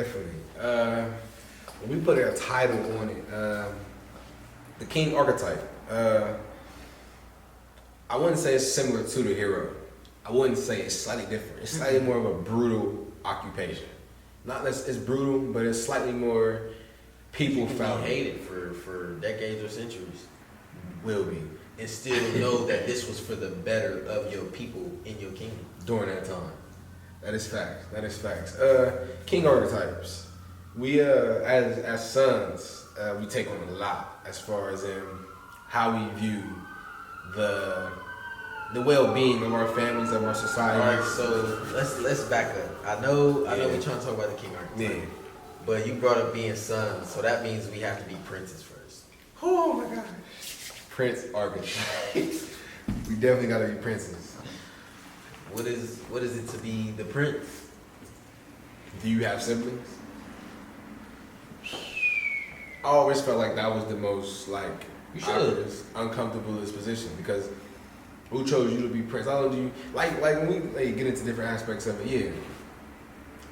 Definitely. When we put a title on it, the King Archetype. I wouldn't say it's similar to the hero. I wouldn't say it's slightly different. It's slightly more of a brutal occupation. Not that it's brutal, but it's slightly more people felt hated for decades or centuries. Will be. And still know that this was for the better of your people in your kingdom. During that time. That is facts. That is facts. King archetypes. We as sons, we take on a lot as far as in how we view the well-being of our families, of our society. All right, so let's back up. I know we're trying to talk about the king archetype. Yeah. But you brought up being sons, so that means we have to be princes first. Oh my gosh. Prince archetype. We definitely gotta be princes. What is it to be the prince? Do you have siblings? I always felt like that was the most uncomfortablest position because who chose you to be prince? How old you like when we get into different aspects of it? Yeah,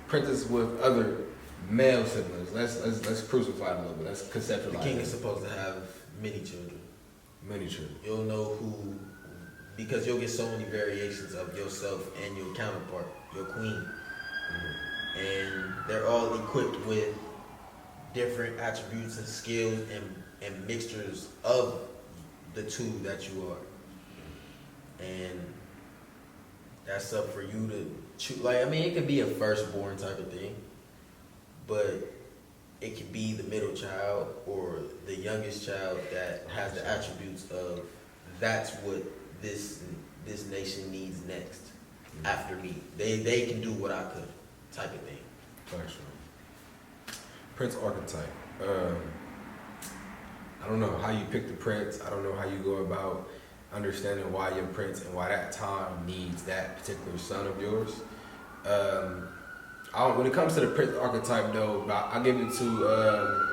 princes with other male siblings. Let's crucify it a little bit. Let's conceptualize. The king is supposed to have many children. Many children. You'll know who, because you'll get so many variations of yourself and your counterpart, your queen, and they're all equipped with different attributes and skills and mixtures of the two that you are. And that's up for you to choose. Like, I mean, it could be a firstborn type of thing, but it could be the middle child or the youngest child that has the attributes of that's what this nation needs next after me. They can do what I could type of thing. Actually. Prince archetype. I don't know how you pick the prince. I don't know how you go about understanding why you're prince and why that time needs that particular son of yours. When it comes to the prince archetype, though, I'll give it to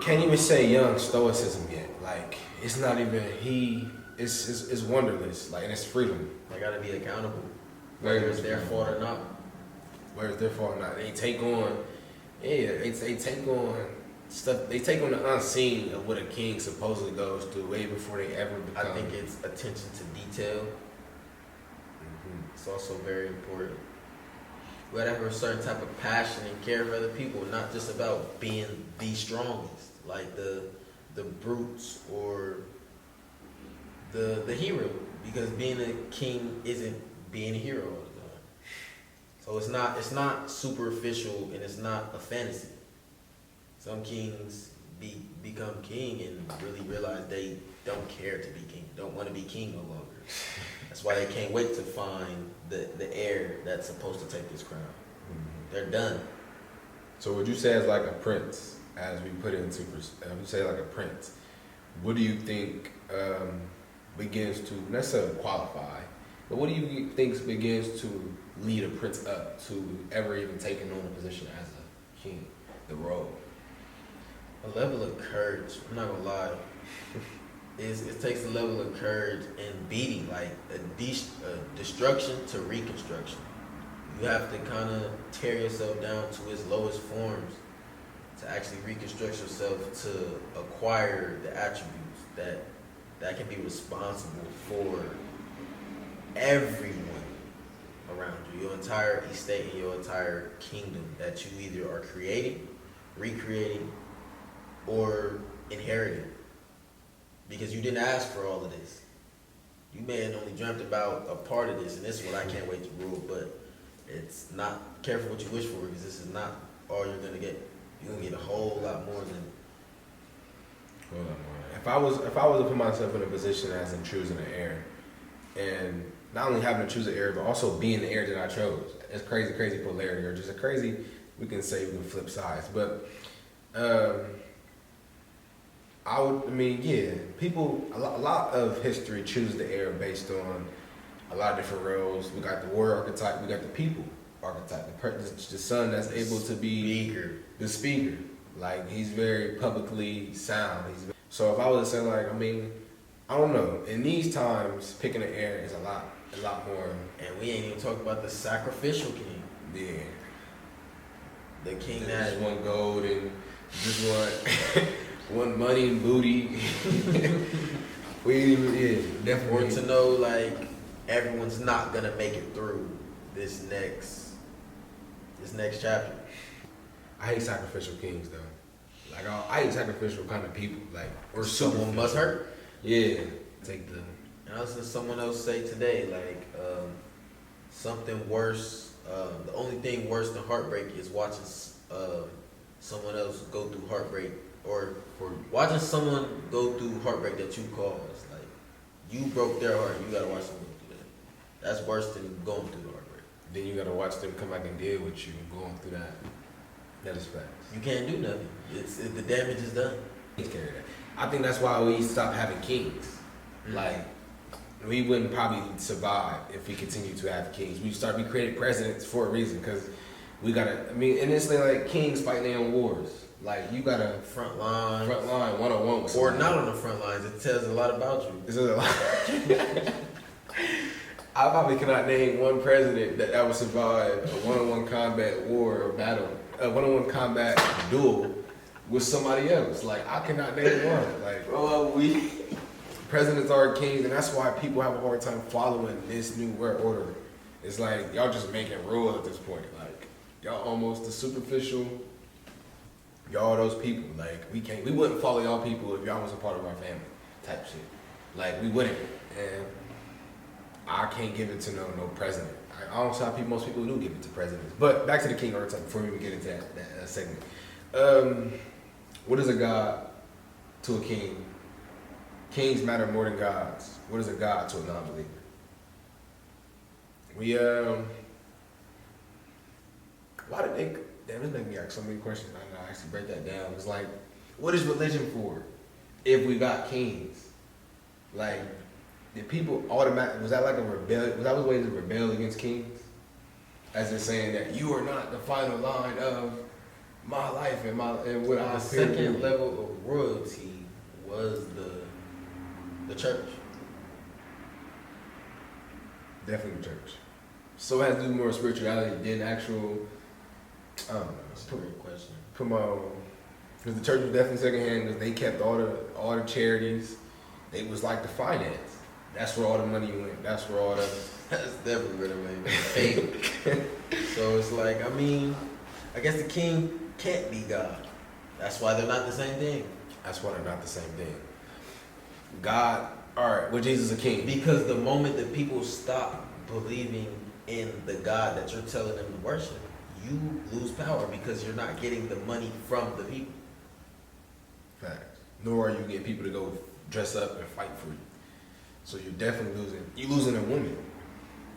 can't even say young stoicism yet. Like it's not even it's wonderless. Like and it's freedom. They gotta be accountable, whether it's their fault or not. Whether it's their fault or not, they take on. Yeah, they take on stuff. They take on the unseen of what a king supposedly goes through way before they ever become. I think it's attention to detail. It's also very important. We gotta have a certain type of passion and care for other people, not just about being the strongest, like the brutes or the hero. Because being a king isn't being a hero all the time. So it's not superficial and it's not a fantasy. Some kings become king and really realize they don't care to be king, don't want to be king no longer. That's why they can't wait to find the heir that's supposed to take this crown. They're done. So would you say as like a prince, as we put it into, would you say like a prince, what do you think begins to, not necessarily qualify, but what do you think begins to lead a prince up to ever even taking on a position as a king, the role? A level of courage, I'm not gonna lie. It takes a level of courage and beating, like a destruction to reconstruction. You have to kind of tear yourself down to its lowest forms to actually reconstruct yourself to acquire the attributes that can be responsible for everyone around you, your entire estate and your entire kingdom that you either are creating, recreating, or inheriting. Because you didn't ask for all of this. You may have only dreamt about a part of this, and this is what I can't wait to rule, but it's not, careful what you wish for, because this is not all you're going to get. You're going to get a whole lot more than. If I was to put myself in a position as in choosing an heir, and not only having to choose an heir, but also being the heir that I chose. It's crazy polarity, or just a crazy, we can flip sides, but people, a lot of history choose the heir based on a lot of different roles. We got the warrior archetype, we got the people archetype, the son that's able to be the speaker. Like, he's very publicly sound. So if I was to say, like, I don't know. In these times, picking an heir is a lot more. And we ain't even talking about the sacrificial king. Yeah. The king They that just want gold and just want want money and booty. We ain't even or definitely to know like everyone's not gonna make it through this next chapter. I hate sacrificial kings though. Like I hate sacrificial kind of people. Like Or someone must hurt. Yeah, take the. And I was listening to someone else say today, like something worse. The only thing worse than heartbreak is watching someone else go through heartbreak, or watching someone go through heartbreak that you caused. Like you broke their heart, you gotta watch them go through that. That's worse than going through the heartbreak. Then you gotta watch them come back and deal with you going through that. That is facts. You can't do nothing. The damage is done. Take care of that. I think that's why we stopped having kings. Like, we wouldn't probably survive if we continue to have kings. We created presidents for a reason, because we gotta, and it's like kings fighting their own wars. Like, you gotta Front line, one-on-one with or somebody. not on the front lines. It tells a lot about you. It says a lot. I probably cannot name one president that would survive a one-on-one combat war or battle, a one-on-one combat duel with somebody else. Like, I cannot name one. Like, presidents are kings, and that's why people have a hard time following this new world order. It's like y'all just making rules at this point. Like, y'all almost the superficial. Y'all those people. Like, we wouldn't follow y'all people if y'all was a part of our family type shit. Like, we wouldn't. And I can't give it to no president. I don't see how most people do give it to presidents. But back to the king archetype before we even get into that segment. What is a god to a king? Kings matter more than gods. What is a god to a non-believer? Why did they? Damn, this made me ask so many questions. I gotta actually break that down. It's like, what is religion for? If we got kings, like, did people automatically? Was that like a rebellion? Was that a way to rebel against kings? As in saying that you are not the final line of my life and what I. The second level of royalty was the church. Definitely the church. So it has to do more with spirituality than actual. I don't know. That's a great question. Come on, because the church was definitely secondhand. Because they kept all the charities. It was like the finance. That's where all the money went. That's where all the. That's definitely where the money went. So it's like, I guess the king can't be God. That's why they're not the same thing. That's why they're not the same thing. God, all right, well, Jesus is a king. Because the moment that people stop believing in the God that you're telling them to worship, you lose power because you're not getting the money from the people. Facts. Nor are you getting people to go dress up and fight for you. So you're definitely losing. You're losing a woman.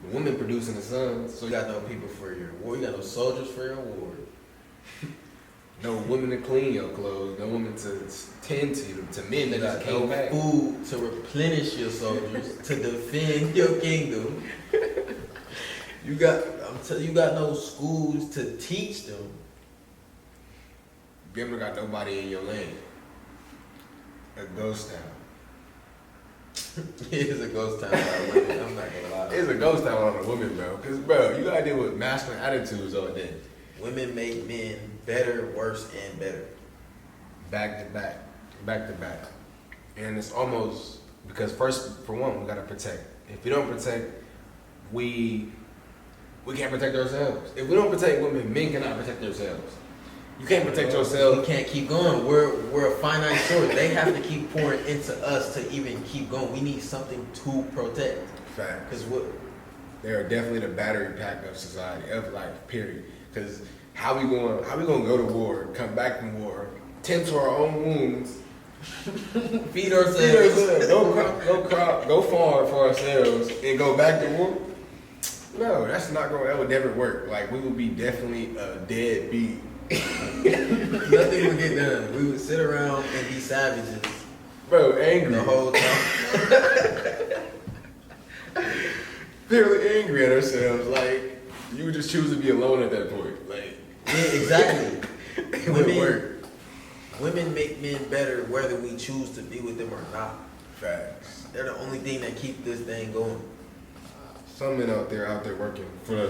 The woman producing the sons. So you got no people for your war. You got no soldiers for your war. No women to clean your clothes. No women to tend to you. To men that just came back. Food to replenish your soldiers to defend your kingdom. You got no schools to teach them. You ever got nobody in your lane. A ghost town. It is a ghost town about women. I'm not gonna lie. It's a ghost town on the women, bro. Cause bro, you gotta deal with masculine attitudes all day. Women make men better, worse, and better. Back to back. And it's almost because first, for one, we gotta protect. If we don't protect, we can't protect ourselves. If we don't protect women, men cannot protect themselves. You can't protect yourself. We can't keep going. We're a finite source. They have to keep pouring into us to even keep going. We need something to protect. Fact. Because what? They are definitely the battery pack of society, of life, period. Because how we gonna go to war, come back from war, tend to our own wounds, feed ourselves, go farm for ourselves, and go back to war? No, that would never work. Like, we would be definitely a deadbeat. Nothing would get done. We would sit around and be savages. Bro, angry. The whole time. Fairly angry at ourselves. Like, you would just choose to be alone at that point. Like, yeah, exactly. It wouldn't work. Women make men better whether we choose to be with them or not. Facts. They're the only thing that keep this thing going. Some men out there working for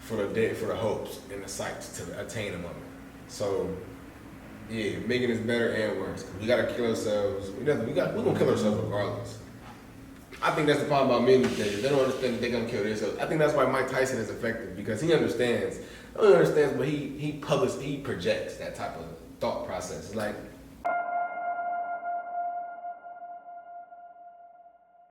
for the hopes and the sights to attain a moment. So yeah, making it better and worse. 'Cause we gotta kill ourselves. We're gonna kill ourselves regardless. I think that's the problem about men these days. They don't understand that they're gonna kill themselves. I think that's why Mike Tyson is effective because he understands. Not only understands, but he projects that type of thought process. Like